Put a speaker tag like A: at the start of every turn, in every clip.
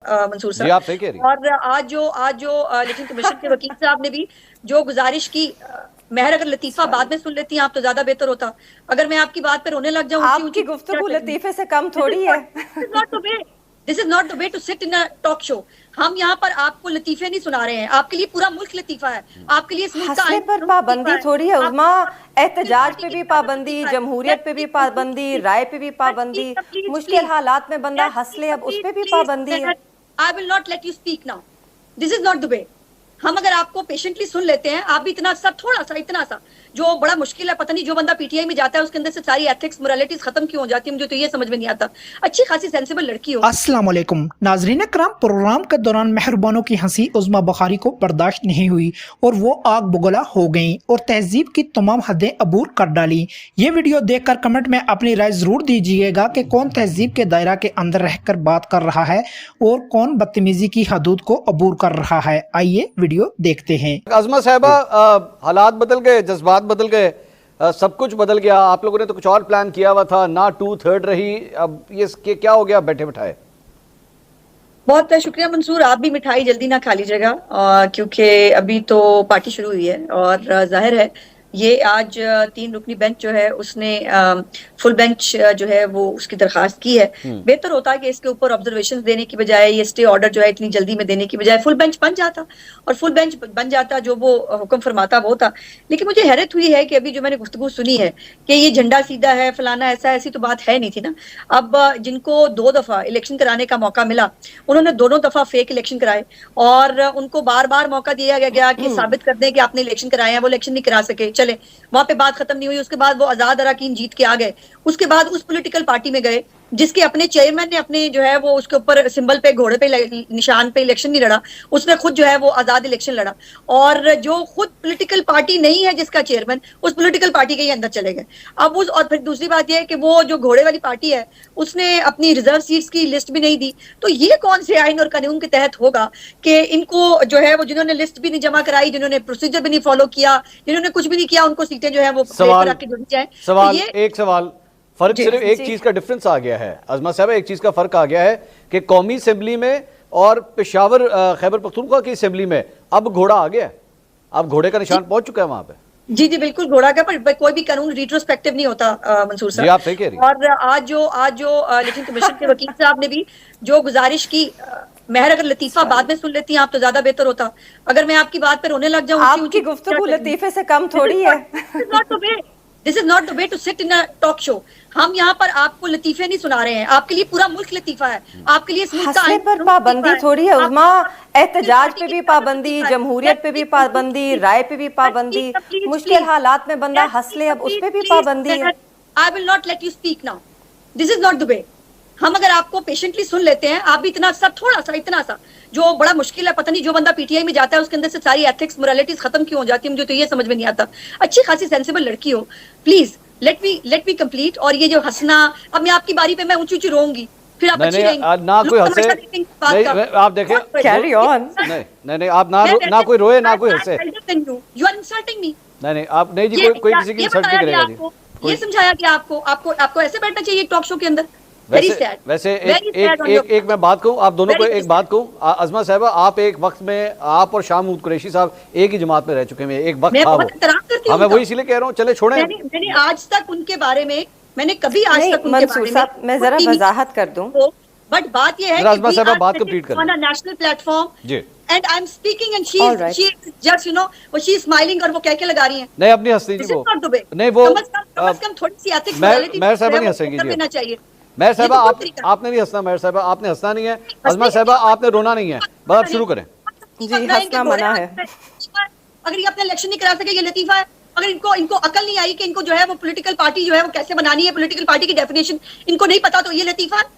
A: منصور
B: جی آپ
A: صاحب.
B: صحیح کہہ رہی ہیں.
A: اور آج جو الیکشن کمیشن کے وکیل صاحب نے بھی جو گزارش کی، مہر اگر لطیفہ بعد میں سن لیتی ہیں آپ تو زیادہ بہتر ہوتا. اگر میں آپ کی بات پہ رونے لگ جاؤں اونچی
C: آپ
A: اونچی
C: کی گفتگو لطیفے سے کم تھوڑی ہے.
A: دس is not the way to sit in talk show. ہم یہاں پر آپ کو لطیفے نہیں سنا رہے ہیں، آپ کے لیے پورا ملک لطیفہ ہے، آپ کے لیے اس ملک کا
C: حسلے پر پابندی تھوڑی ہے عظما، احتجاج پہ بھی پابندی، جمہوریت پہ بھی پابندی، رائے پہ بھی پابندی، مشکل حالات میں بندہ حسلے اب اس پہ بھی پابندی ہے.
A: I will not let you speak now. This is not the way. ہم اگر آپ کو پیشنٹلی سن لیتے ہیں، آپ بھی اتنا سا تھوڑا سا اتنا سا جو بڑا مشکل ہے، پتہ نہیں جو بندہ پی ٹی آئی میں جاتا ہے اس کے اندر سے ساری ایتھکس موریلٹیز ختم کیوں ہو جاتی ہے، مجھے تو یہ سمجھ میں نہیں آتا. اچھی خاصی سینسیبل لڑکی ہو.
D: السلام علیکم ناظرین کرام، پروگرام کے دوران مہربانوں کی ہنسی عظما بخاری کو برداشت نہیں ہوئی اور وہ آگ بگولا ہو گئیں اور تہذیب کی تمام حدیں عبور کر ڈالی. یہ ویڈیو دیکھ کر کمنٹ میں اپنی رائے ضرور دیجیے گا کہ کون تہذیب کے دائرہ کے اندر رہ کر بات کر رہا ہے اور کون بدتمیزی کی حدود کو عبور کر رہا ہے. آئیے ویڈیو دیکھتے ہیں.
B: عظما صاحبہ، حالات بدل گئے، جذبات بدل گئے، سب کچھ بدل گیا. آپ لوگوں نے تو کچھ اور پلان کیا ہوا تھا، نہ 2/3 رہی، اب یہ کیا ہو گیا بیٹھے بٹھائے؟
A: بہت شکریہ منصور، آپ بھی مٹھائی جلدی نہ کھا لیجیے گا کیونکہ ابھی تو پارٹی شروع ہوئی ہے اور ظاہر ہے یہ آج 3 رکنی بینچ جو ہے اس نے فل بینچ جو ہے وہ اس کی درخواست کی ہے. بہتر ہوتا ہے کہ اس کے اوپر آبزرویشن دینے کی بجائے یہ اسٹے آرڈر جو ہے اتنی جلدی میں دینے کی بجائے فل بینچ بن جاتا، اور فل بینچ بن جاتا جو وہ حکم فرماتا وہ تھا. لیکن مجھے حیرت ہوئی ہے کہ ابھی جو میں نے گفتگو سنی ہے کہ یہ جھنڈا سیدھا ہے فلانا ایسا، ایسی تو بات ہے نہیں تھی نا. اب جن کو 2 دفعہ الیکشن کرانے کا موقع ملا انہوں نے دونوں دفعہ فیک الیکشن کرائے اور ان کو بار بار موقع دیا گیا کہ ثابت کر دیں کہ آپ نے الیکشن کرائے ہیں. وہ الیکشن نہیں کرا سکے، چلے وہاں پہ بات ختم نہیں ہوئی. اس کے بعد وہ آزاد اراکین جیت کے آ گئے. اس کے بعد اس پولیٹیکل پارٹی میں گئے جس کے اپنے چیئرمین نے اپنے جو ہے وہ اس کے اوپر سمبل پہ گھوڑے پہ نشان پہ الیکشن نہیں لڑا، اس نے خود جو ہے وہ آزاد الیکشن لڑا. اور جو خود پولیٹیکل پارٹی نہیں ہے جس کا چیئرمین اس پولیٹیکل پارٹی کے ہی اندر چلے گئے. اب اور پھر دوسری بات یہ ہے کہ وہ جو گھوڑے والی پارٹی ہے اس نے اپنی ریزرو سیٹس کی لسٹ بھی نہیں دی. تو یہ کون سے آئین اور قانون کے تحت ہوگا کہ ان کو جو ہے وہ جنہوں نے لسٹ بھی نہیں جمع کرائی، جنہوں نے پروسیجر بھی نہیں فالو کیا، جنہوں نے کچھ بھی نہیں کیا، ان کو سیٹیں جو ہے وہ
B: ایک سوال فرق صرف ایک چیز کا ڈفرنس آ گیا ہے عظما صاحب، ایک چیز کا فرق آ گیا ہے کہ قومی اسمبلی میں اور پشاور خیبر پختونخوا کی اسمبلی میں اب گھوڑا آ گیا ہے، اب گھوڑے کا نشان پہنچ چکا ہے وہاں پہ.
A: جی بالکل گھوڑا کا، پر کوئی بھی قانون ریٹروسپیکٹیو نہیں ہوتا منصور صاحب.
B: جی آپ صحیح کہہ رہی ہیں.
A: اور آج جو الیکشن کمیشن کے وکیل صاحب نے بھی جو گزارش کی، مہر اگر لطیفہ بعد میں سن لیتی ہیں آپ تو زیادہ بہتر ہوتا. اگر میں آپ کی بات پہ رونے لگ جاؤں
C: آپ کی گفتگو لطیفے سے کم تھوڑی ہے.
A: دس is not the way to sit in talk show. ہم یہاں پر آپ کو لطیفے نہیں سنا رہے ہیں، آپ کے لیے پورا ملک لطیفہ ہے، آپ کے لیے اس ملک کا
C: حسلے پر پابندی تھوڑی ہے عظما، احتجاج پہ بھی پابندی، جمہوریت پہ بھی پابندی، رائے پہ بھی پابندی، مشکل حالات میں بندہ حسلے اب اس پہ بھی پابندی ہے.
A: I will not let you speak now. This is not the way. ہم اگر آپ کو پیشنٹلی سن لیتے ہیں، آپ بھی اتنا سا تھوڑا سا اتنا سا جو بڑا مشکل ہے، پتہ نہیں جو بندہ پی ٹی آئی میں جاتا ہے اس کے اندر سے ساری ایتھکس موریلٹیز ختم کیوں ہو جاتی ہے، مجھے تو یہ سمجھ میں نہیں آتا. اچھی خاصی سینسیبل لڑکی ہو، پلیز لیٹ می کمپلیٹ. اور یہ جو ہنسنا، اب میں آپ کی باری پہ میں اونچی اونچی روؤں گی پھر آپ اچھی رہیں گی.
B: نہ کوئی ہنسے، آپ دیکھیں
C: کیری آن.
B: نہیں آپ نہ کوئی روئے نہ کوئی ہنسے.
A: یو آر انسلٹنگ می.
B: نہیں آپ نہیں جی، کوئی کسی کی انسلٹ نہیں کرے گا جی.
A: یہ سمجھایا کہ آپ کو ایسے بیٹھنا چاہیے ٹاک شو کے اندر.
B: ویسے ایک میں بات کہوں، آپ دونوں کو ایک بات کہوں عظما صاحبہ، آپ ایک وقت میں آپ اور شاہ محمود قریشی صاحب ایک ہی جماعت میں رہ چکے ہیں، ایک وقت تھا وہ. میں وہی اسی لیے کہہ رہا ہوں، چلے چھوڑیں.
A: میں نے آج تک ان کے بارے میں کبھی آج تک ان کے بارے
C: میں میں ذرا وضاحت کر دوں.
A: بٹ بات یہ ہے
B: عظما صاحبہ بات کمپلیٹ کریں
A: on a national platform
B: جی،
A: and I am speaking and she is just you know she is smiling اور وہ کہہ کے لگا رہی ہیں.
B: نہیں اپنی ہنستی جی، وہ نہیں، وہ
A: کم از کم تھوڑی سی ایتھکس
B: مہر صاحبہ نہیں ہنسیں گی جی. مہر صاحبہ آپ نے نہیں ہنسنا، مہر صاحبہ آپ نے ہنسنا نہیں ہے، عظما صاحبہ آپ نے رونا نہیں ہے. بس آپ شروع کریں.
C: جی ہنسنا منع ہے.
A: اگر یہ اپنا الیکشن نہیں کرا سکے یہ لطیفہ ہے. اگر ان کو عقل نہیں آئی کہ ان کو جو ہے وہ پولیٹیکل پارٹی جو ہے وہ کیسے بنانی ہے، پولیٹیکل پارٹی کی ڈیفینیشن ان کو نہیں پتا، تو یہ لطیفہ ہے.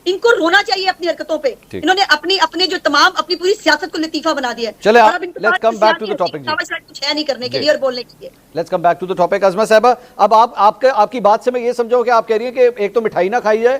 A: ان کو رونا چاہیے اپنی حرکتوں پہ. انہوں نے اپنے جو تمام اپنی پوری سیاست کو لطیفہ بنا دیا ہے.
B: چلے let's come back to the topic جی.
A: کچھ ہے نہیں کرنے کے لیے اور بولنے کے لیے.
B: Let's come back to the topic. Uzma صاحبہ اب آپ کی بات سے میں یہ سمجھا کہ آپ کہہ رہی ہیں کہ ایک تو مٹھائی نہ کھائی جائے،